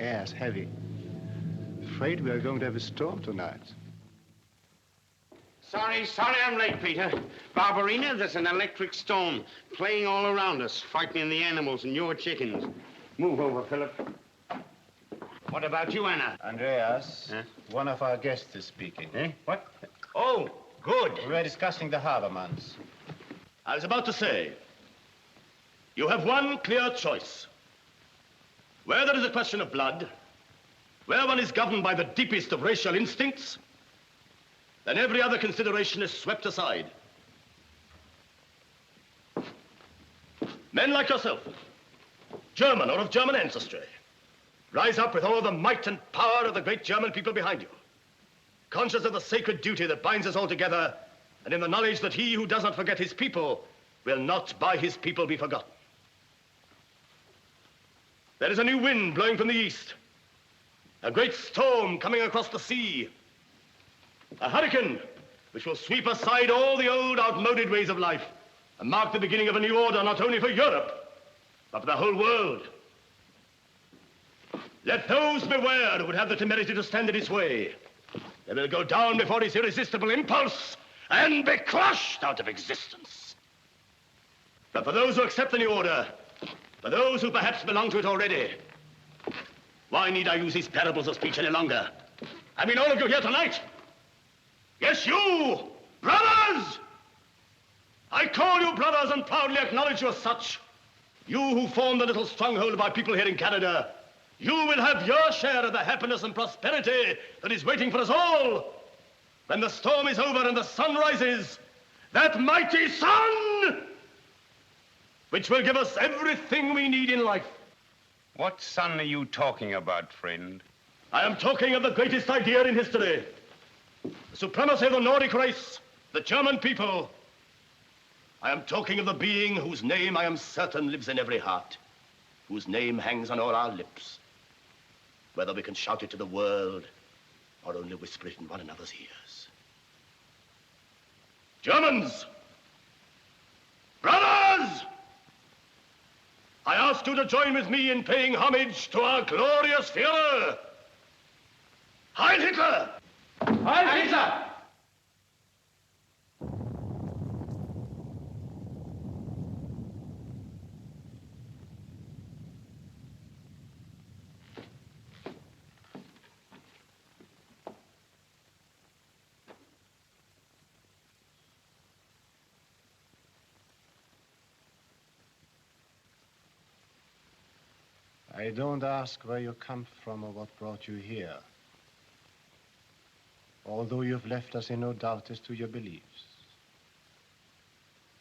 air's heavy. Afraid we are going to have a storm tonight. Sorry I'm late, Peter. Barbarina, there's an electric storm playing all around us, frightening the animals and your chickens. Move over, Philip. What about you, Anna? Andreas, one of our guests is speaking. Eh? What? Oh, good. We were discussing the Habermans. I was about to say, you have one clear choice. Where there is a question of blood, where one is governed by the deepest of racial instincts, then every other consideration is swept aside. Men like yourself, German or of German ancestry, rise up with all the might and power of the great German people behind you, conscious of the sacred duty that binds us all together, and in the knowledge that he who does not forget his people will not by his people be forgotten. There is a new wind blowing from the east, a great storm coming across the sea, a hurricane which will sweep aside all the old outmoded ways of life and mark the beginning of a new order not only for Europe, but for the whole world. Let those beware who would have the temerity to stand in his way. They will go down before his irresistible impulse and be crushed out of existence. But for those who accept the new order, for those who perhaps belong to it already, why need I use these parables of speech any longer? I mean all of you here tonight. Yes, you, brothers! I call you brothers and proudly acknowledge you as such. You who form the little stronghold of our people here in Canada, you will have your share of the happiness and prosperity that is waiting for us all. When the storm is over and the sun rises, that mighty sun, which will give us everything we need in life. What sun are you talking about, friend? I am talking of the greatest idea in history. The supremacy of the Nordic race, the German people. I am talking of the being whose name I am certain lives in every heart, whose name hangs on all our lips, whether we can shout it to the world or only whisper it in one another's ears. Germans! Brothers! I ask you to join with me in paying homage to our glorious Führer. Heil Hitler! Heil Hitler! I don't ask where you come from or what brought you here, although you've left us in no doubt as to your beliefs.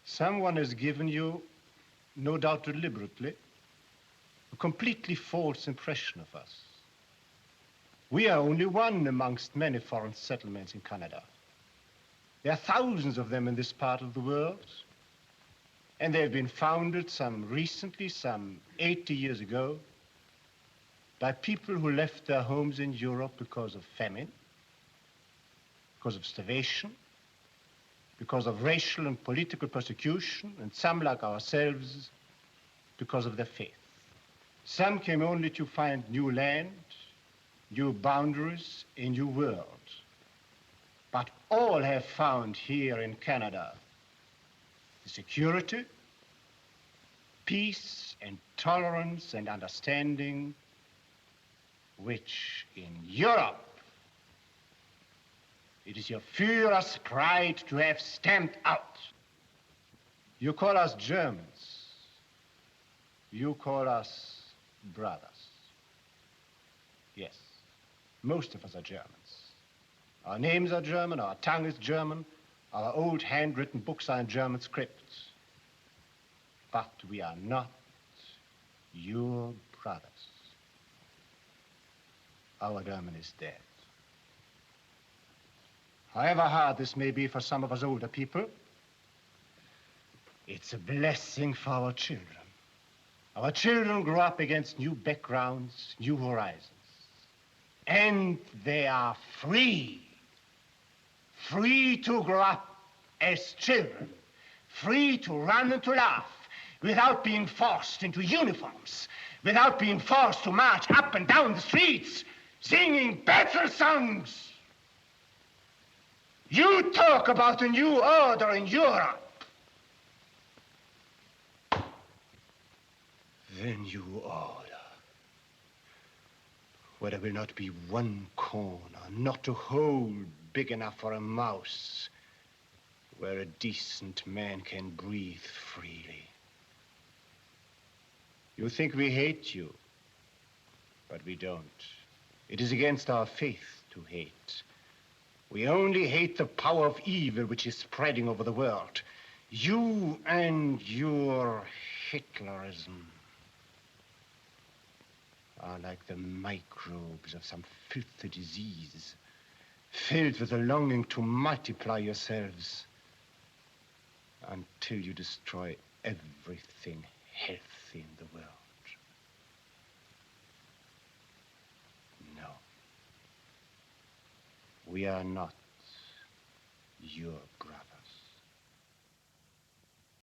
Someone has given you, no doubt deliberately, a completely false impression of us. We are only one amongst many foreign settlements in Canada. There are thousands of them in this part of the world, and they've been founded some 80 years ago, by people who left their homes in Europe because of famine, because of starvation, because of racial and political persecution, and some, like ourselves, because of their faith. Some came only to find new land, new boundaries, a new world. But all have found here in Canada the security, peace, and tolerance, and understanding which in Europe it is your Führer's pride to have stamped out. You call us Germans. You call us brothers. Yes, most of us are Germans. Our names are German, our tongue is German, our old handwritten books are in German scripts. But we are not your brothers. Our German is dead. However hard this may be for some of us older people, it's a blessing for our children. Our children grow up against new backgrounds, new horizons. And they are free. Free to grow up as children. Free to run and to laugh without being forced into uniforms. without being forced to march up and down the streets, singing battle songs. You talk about a new order in Europe. The new order, where there will not be one corner, not a hole big enough for a mouse, where a decent man can breathe freely. You think we hate you, but we don't. It is against our faith to hate. We only hate the power of evil which is spreading over the world. You and your Hitlerism are like the microbes of some filthy disease, filled with a longing to multiply yourselves until you destroy everything healthy in the world. No. We are not your bride.